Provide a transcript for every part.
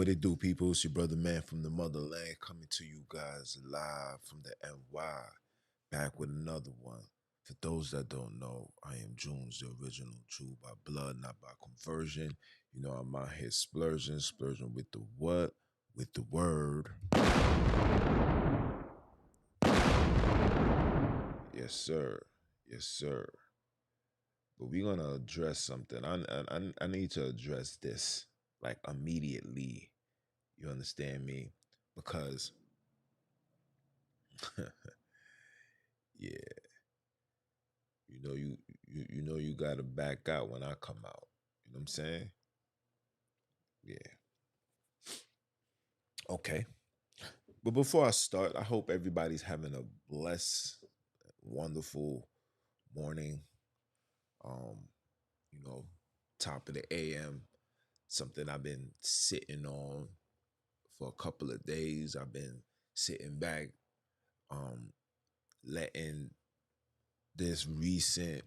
What it do, people? It's your brother man from the motherland coming to you guys live from the NY, back with another one. For those that don't know, I am Junes, the original Jew by blood, not by conversion. You know, I'm out here splurging with the what? With the word. Yes, sir. Yes, sir. But we're gonna address something. I need to address this like immediately. You understand me? Because yeah, you gotta back out when I come out. You know what I'm saying? Yeah. Okay. But before I start, I hope everybody's having a blessed, wonderful morning. Um, you know, top of the AM. Something I've been sitting on for a couple of days. I've been sitting back, um, letting this recent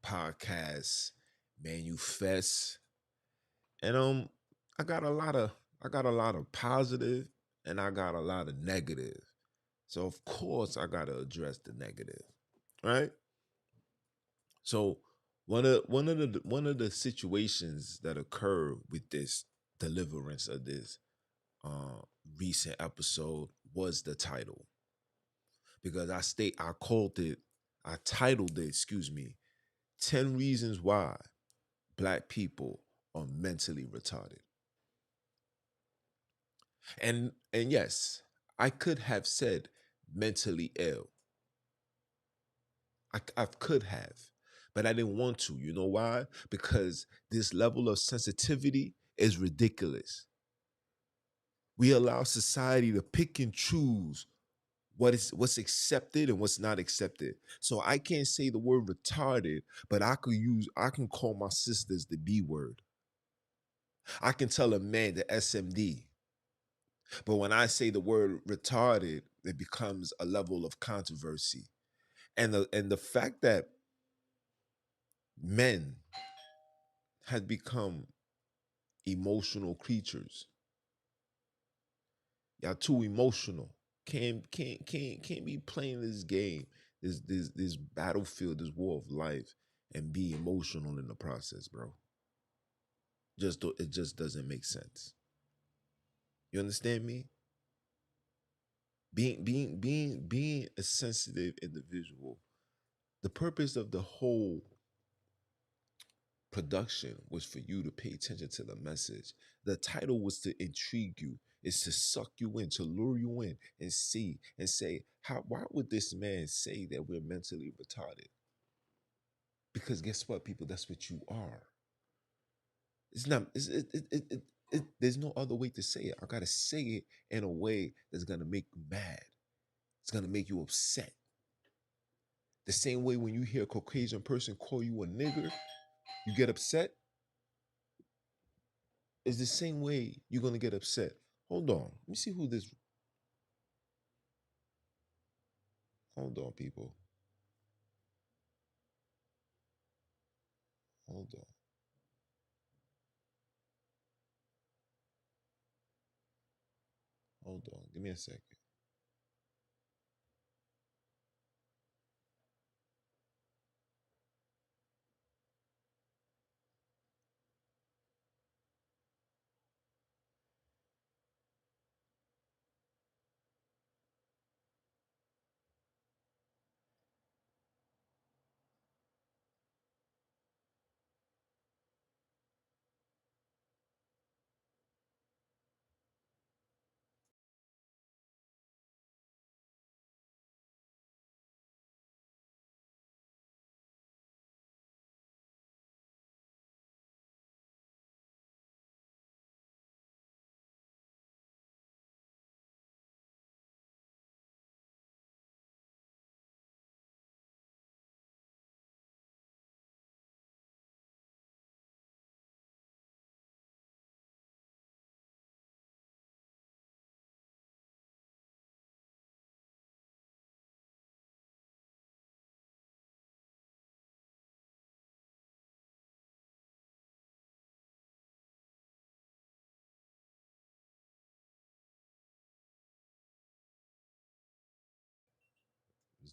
podcast manifest. And I got a lot of I got a lot of positive and I got a lot of negative. So of course I gotta address the negative. Right? So one of the situations that occurred with this deliverance of this uh recent episode was the title. Because I titled it, excuse me, 10 reasons why black people are mentally retarded. And yes, I could have said mentally ill. I could have, but I didn't want to. You know why? Because this level of sensitivity is ridiculous. We allow society to pick and choose what's accepted and what's not accepted. So I can't say the word retarded, but I can call my sisters the B word. I can tell a man the SMD. But when I say the word retarded, it becomes a level of controversy. And the fact that men had become emotional creatures. Y'all too emotional. Can't be playing this game, this battlefield, this war of life, and be emotional in the process, bro. It just doesn't make sense. You understand me? Being a sensitive individual. The purpose of the whole production was for you to pay attention to the message. The title was to intrigue you, is to suck you in, to lure you in and see and say, why would this man say that we're mentally retarded? Because guess what, people, that's what you are. It's not, there's no other way to say it. I gotta say it in a way that's gonna make you mad. It's gonna make you upset. The same way when you hear a Caucasian person call you a nigger, you get upset. It's the same way you're gonna get upset. Hold on. Let me see who this. Hold on, people. Hold on. Hold on. Give me a second.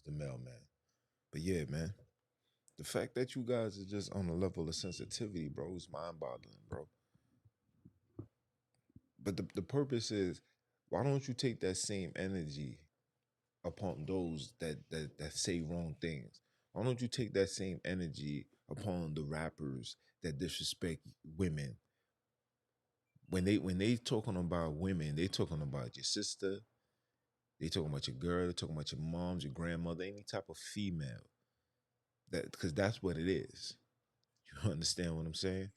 It's the mailman. But yeah, man, the fact that you guys are just on a level of sensitivity, bro, is mind boggling, bro. But the purpose is, why don't you take that same energy upon those that say wrong things? Why don't you take that same energy upon the rappers that disrespect women? When they talking about women, they talking about your sister, they talking about your girl, they talking about your moms, your grandmother, any type of female. That because that's what it is. You understand what I'm saying?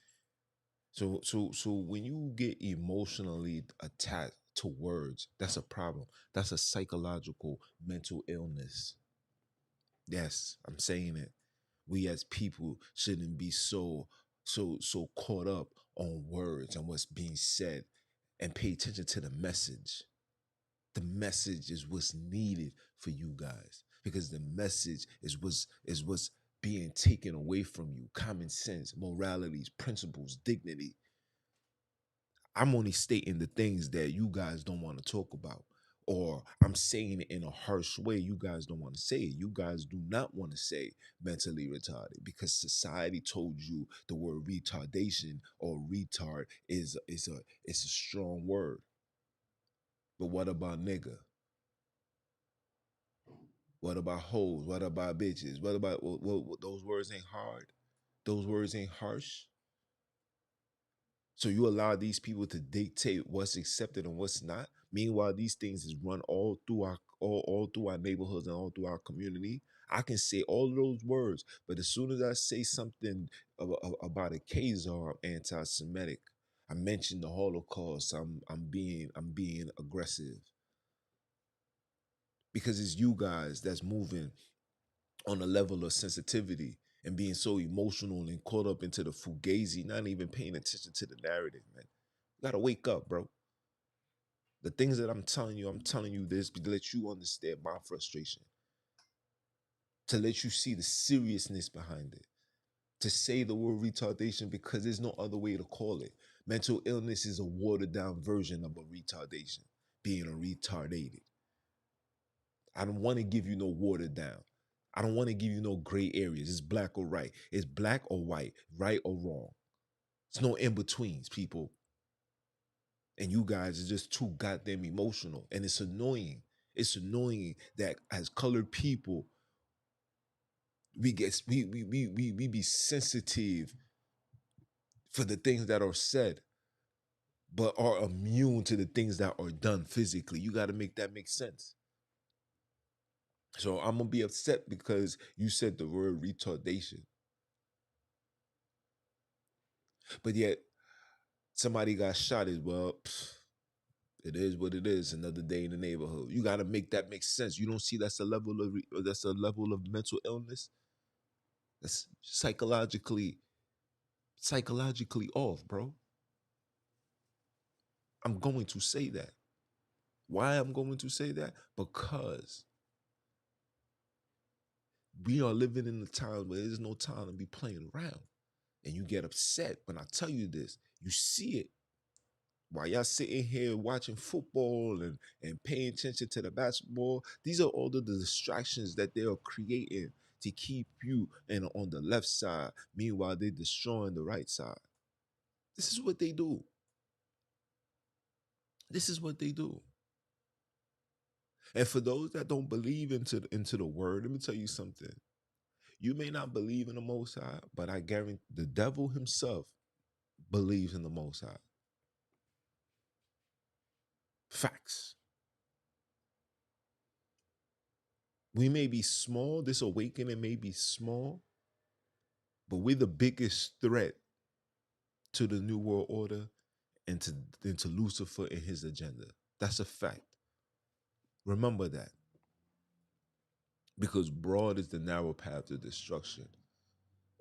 So when you get emotionally attached to words, that's a problem. That's a psychological mental illness. Yes, I'm saying it. We as people shouldn't be so caught up on words and what's being said and pay attention to the message. The message is what's needed for you guys because the message is what's being taken away from you. Common sense, moralities, principles, dignity. I'm only stating the things that you guys don't want to talk about. Or I'm saying it in a harsh way. You guys don't want to say it. You guys do not want to say mentally retarded because society told you the word retardation or retard is a strong word. But what about nigga? What about hoes? What about bitches? What about those words ain't hard? Those words ain't harsh. So you allow these people to dictate what's accepted and what's not. Meanwhile, these things is run all through our neighborhoods and all through our community. I can say all of those words, but as soon as I say something about a Khazar, I'm anti-Semitic. I mentioned the Holocaust. I'm being aggressive because it's you guys that's moving on a level of sensitivity and being so emotional and caught up into the fugazi, not even paying attention to the narrative, man. You gotta wake up, bro. The things that I'm telling you this to let you understand my frustration, to let you see the seriousness behind it, to say the word retardation because there's no other way to call it. Mental illness is a watered down version of a retardation, being a retardated. I don't want to give you no watered down. I don't want to give you no gray areas. It's black or right. It's black or white, right or wrong. It's no in betweens, people. And you guys are just too goddamn emotional. And it's annoying. It's annoying that as colored people, we be sensitive for the things that are said, but are immune to the things that are done physically. You got to make that make sense. So I'm gonna be upset because you said the word retardation, but yet somebody got shot as well. It is what it is. Another day in the neighborhood. You got to make that make sense. You don't see that's a level of mental illness. That's psychologically off, bro. I'm going to say that. Why I'm going to say that? Because we are living in a time where there's no time to be playing around. And you get upset when I tell you this. You see it while y'all sitting here watching football and paying attention to the basketball. These are all the distractions that they are creating to keep you on the left side. Meanwhile, they're destroying the right side. This is what they do. This is what they do. And for those that don't believe into the word, let me tell you something. You may not believe in the Most High, but I guarantee the devil himself believes in the Most High. Facts. We may be small, this awakening may be small, but we're the biggest threat to the New World Order and to Lucifer and his agenda. That's a fact. Remember that. Because broad is the narrow path to destruction.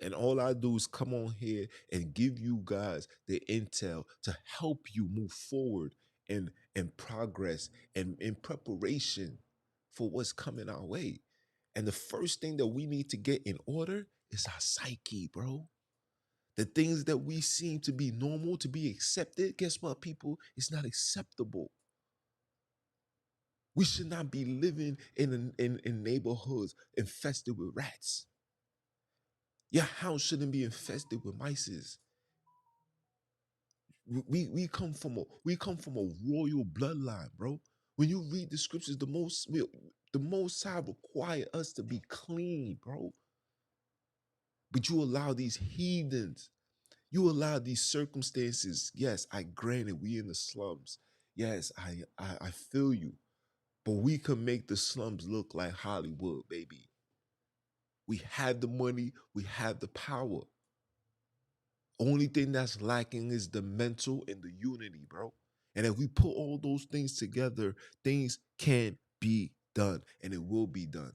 And all I do is come on here and give you guys the intel to help you move forward and progress and in preparation for what's coming our way. And the first thing that we need to get in order is our psyche, bro. The things that we seem to be normal, to be accepted, guess what, people? It's not acceptable. We should not be living in neighborhoods infested with rats. Your house shouldn't be infested with mice. We come from a royal bloodline, bro. When you read the scriptures, the most high require us to be clean, bro. But you allow these heathens, you allow these circumstances. Yes, I granted we in the slums. Yes, I feel you. But we can make the slums look like Hollywood, baby. We have the money, we have the power. Only thing that's lacking is the mental and the unity, bro. And if we put all those things together, things can be done and it will be done.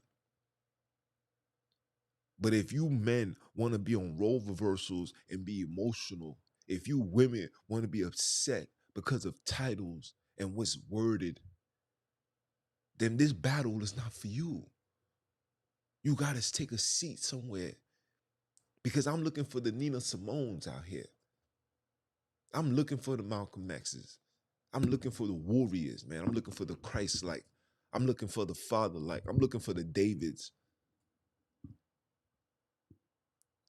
But if you men want to be on role reversals and be emotional, if you women want to be upset because of titles and what's worded, then this battle is not for you. You got to take a seat somewhere because I'm looking for the Nina Simones out here. I'm looking for the Malcolm X's. I'm looking for the warriors, man. I'm looking for the Christ-like. I'm looking for the father-like. I'm looking for the Davids.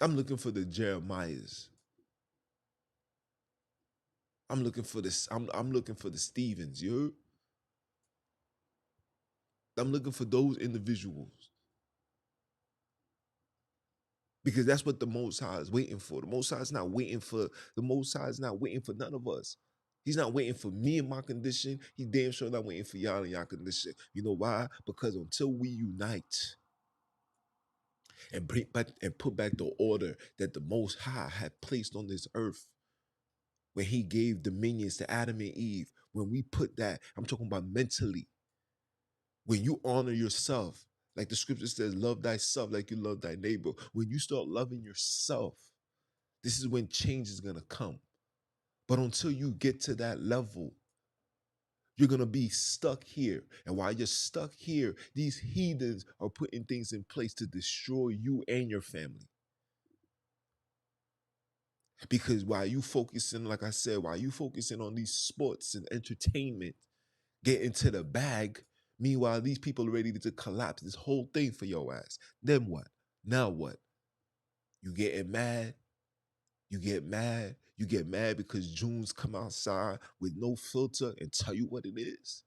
I'm looking for the Jeremiahs. I'm looking for this. I'm looking for the Stevens. You heard? I'm looking for those individuals because that's what the Most High is waiting for. The Most High is not waiting for the Most High is not waiting for none of us. He's not waiting for me and my condition. He damn sure not waiting for y'all and y'all condition. You know why? Because until we unite and bring back and put back the order that the Most High had placed on this earth, when He gave dominions to Adam and Eve, when we put that, I'm talking about mentally. When you honor yourself, like the scripture says, love thyself like you love thy neighbor. When you start loving yourself, this is when change is gonna come. But until you get to that level, you're gonna be stuck here. And while you're stuck here, these heathens are putting things in place to destroy you and your family. Because while you focusing, like I said, while you focusing on these sports and entertainment, get into the bag, meanwhile, these people are ready to collapse this whole thing for your ass. Then what? Now what? You getting mad? You get mad? You get mad because Junes come outside with no filter and tell you what it is?